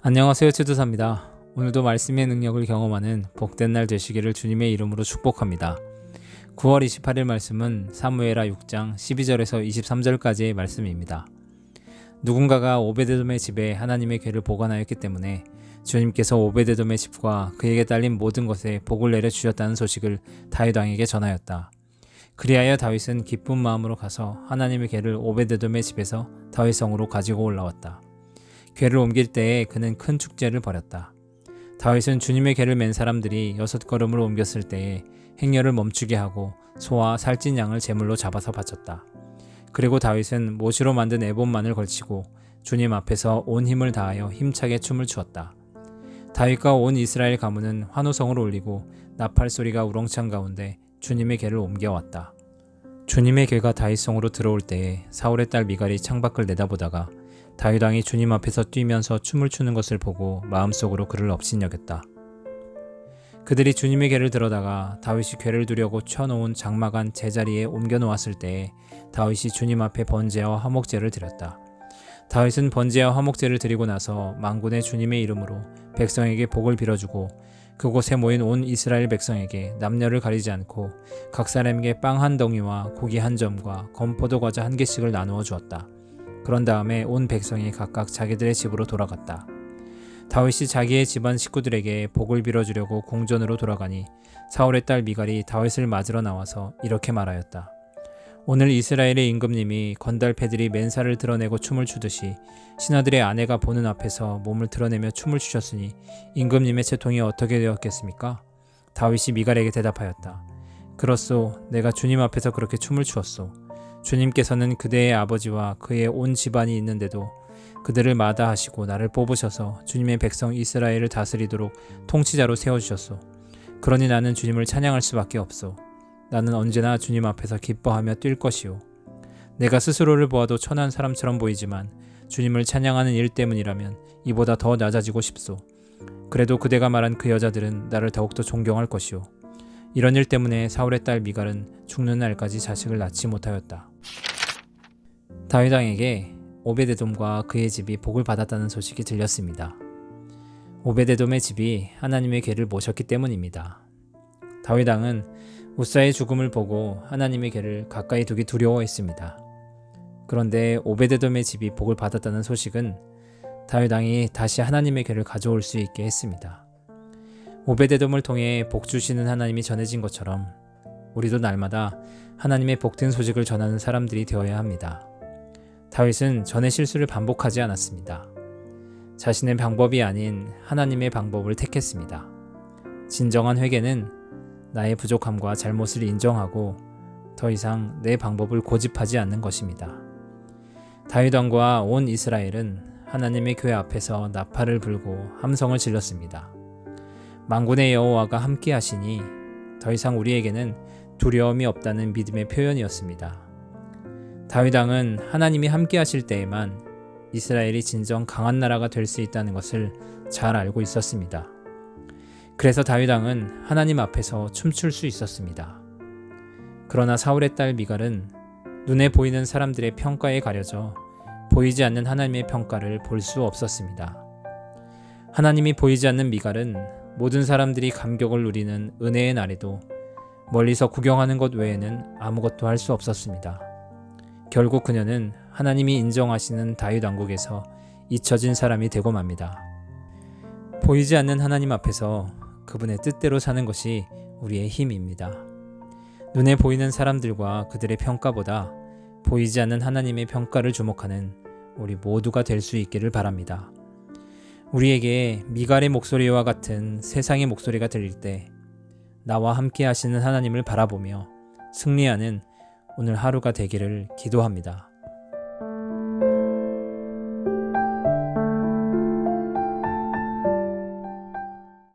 안녕하세요, 최도사입니다. 오늘도 말씀의 능력을 경험하는 복된 날 되시기를 주님의 이름으로 축복합니다. 9월 28일 말씀은 사무엘하 6장 12절에서 23절까지의 말씀입니다. 누군가가 오베데돔의 집에 하나님의 궤를 보관하였기 때문에 주님께서 오베데돔의 집과 그에게 딸린 모든 것에 복을 내려 주셨다는 소식을 다윗 왕에게 전하였다. 그리하여 다윗은 기쁜 마음으로 가서 하나님의 궤를 오베데돔의 집에서 다윗 성으로 가지고 올라왔다. 궤를 옮길 때에 그는 큰 축제를 벌였다. 다윗은 주님의 궤를 맨 사람들이 6걸음을 옮겼을 때에 행렬을 멈추게 하고 소와 살찐 양을 제물로 잡아서 바쳤다. 그리고 다윗은 못으로 만든 에봇만을 걸치고 주님 앞에서 온 힘을 다하여 힘차게 춤을 추었다. 다윗과 온 이스라엘 가문은 환호성을 올리고 나팔 소리가 우렁찬 가운데 주님의 궤를 옮겨왔다. 주님의 궤가 다윗성으로 들어올 때에 사울의 딸 미갈이 창밖을 내다보다가 다윗 왕이 주님 앞에서 뛰면서 춤을 추는 것을 보고 마음속으로 그를 업신여겼다. 그들이 주님의 궤를 들어다가 다윗이 궤를 두려고 쳐놓은 장막안 제자리에 옮겨 놓았을 때에 다윗이 주님 앞에 번제와 화목제를 드렸다. 다윗은 번제와 화목제를 드리고 나서 만군의 주님의 이름으로 백성에게 복을 빌어주고 그곳에 모인 온 이스라엘 백성에게 남녀를 가리지 않고 각 사람에게 빵 한 덩이와 고기 한 점과 건포도 과자 한 개씩을 나누어 주었다. 그런 다음에 온 백성이 각각 자기들의 집으로 돌아갔다. 다윗이 자기의 집안 식구들에게 복을 빌어주려고 궁전으로 돌아가니 사울의 딸 미갈이 다윗을 맞으러 나와서 이렇게 말하였다. 오늘 이스라엘의 임금님이 건달패들이 맨살을 드러내고 춤을 추듯이 신하들의 아내가 보는 앞에서 몸을 드러내며 춤을 추셨으니 임금님의 채통이 어떻게 되었겠습니까? 다윗이 미갈에게 대답하였다. 그렇소, 내가 주님 앞에서 그렇게 춤을 추었소. 주님께서는 그대의 아버지와 그의 온 집안이 있는데도 그들을 마다하시고 나를 뽑으셔서 주님의 백성 이스라엘을 다스리도록 통치자로 세워주셨소. 그러니 나는 주님을 찬양할 수밖에 없소. 나는 언제나 주님 앞에서 기뻐하며 뛸 것이오. 내가 스스로를 보아도 천한 사람처럼 보이지만 주님을 찬양하는 일 때문이라면 이보다 더 낮아지고 싶소. 그래도 그대가 말한 그 여자들은 나를 더욱더 존경할 것이오. 이런 일 때문에 사울의 딸 미갈은 죽는 날까지 자식을 낳지 못하였다. 다윗 왕에게 오베데돔과 그의 집이 복을 받았다는 소식이 들렸습니다. 오베데돔의 집이 하나님의 궤를 모셨기 때문입니다. 다윗 왕은 우사의 죽음을 보고 하나님의 궤를 가까이 두기 두려워했습니다. 그런데 오베데돔의 집이 복을 받았다는 소식은 다윗 왕이 다시 하나님의 궤를 가져올 수 있게 했습니다. 오베데돔을 통해 복 주시는 하나님이 전해진 것처럼 우리도 날마다 하나님의 복된 소식을 전하는 사람들이 되어야 합니다. 다윗은 전의 실수를 반복하지 않았습니다. 자신의 방법이 아닌 하나님의 방법을 택했습니다. 진정한 회개는 나의 부족함과 잘못을 인정하고 더 이상 내 방법을 고집하지 않는 것입니다. 다윗 왕과 온 이스라엘은 하나님의 궤 앞에서 나팔을 불고 함성을 질렀습니다. 만군의 여호와가 함께 하시니 더 이상 우리에게는 두려움이 없다는 믿음의 표현이었습니다. 다윗 왕은 하나님이 함께 하실 때에만 이스라엘이 진정 강한 나라가 될 수 있다는 것을 잘 알고 있었습니다. 그래서 다윗 왕은 하나님 앞에서 춤출 수 있었습니다. 그러나 사울의 딸 미갈은 눈에 보이는 사람들의 평가에 가려져 보이지 않는 하나님의 평가를 볼 수 없었습니다. 하나님이 보이지 않는 미갈은 모든 사람들이 감격을 누리는 은혜의 날에도 멀리서 구경하는 것 외에는 아무것도 할 수 없었습니다. 결국 그녀는 하나님이 인정하시는 다윗 왕국에서 잊혀진 사람이 되고 맙니다. 보이지 않는 하나님 앞에서 그분의 뜻대로 사는 것이 우리의 힘입니다. 눈에 보이는 사람들과 그들의 평가보다 보이지 않는 하나님의 평가를 주목하는 우리 모두가 될 수 있기를 바랍니다. 우리에게 미갈의 목소리와 같은 세상의 목소리가 들릴 때 나와 함께 하시는 하나님을 바라보며 승리하는 오늘 하루가 되기를 기도합니다.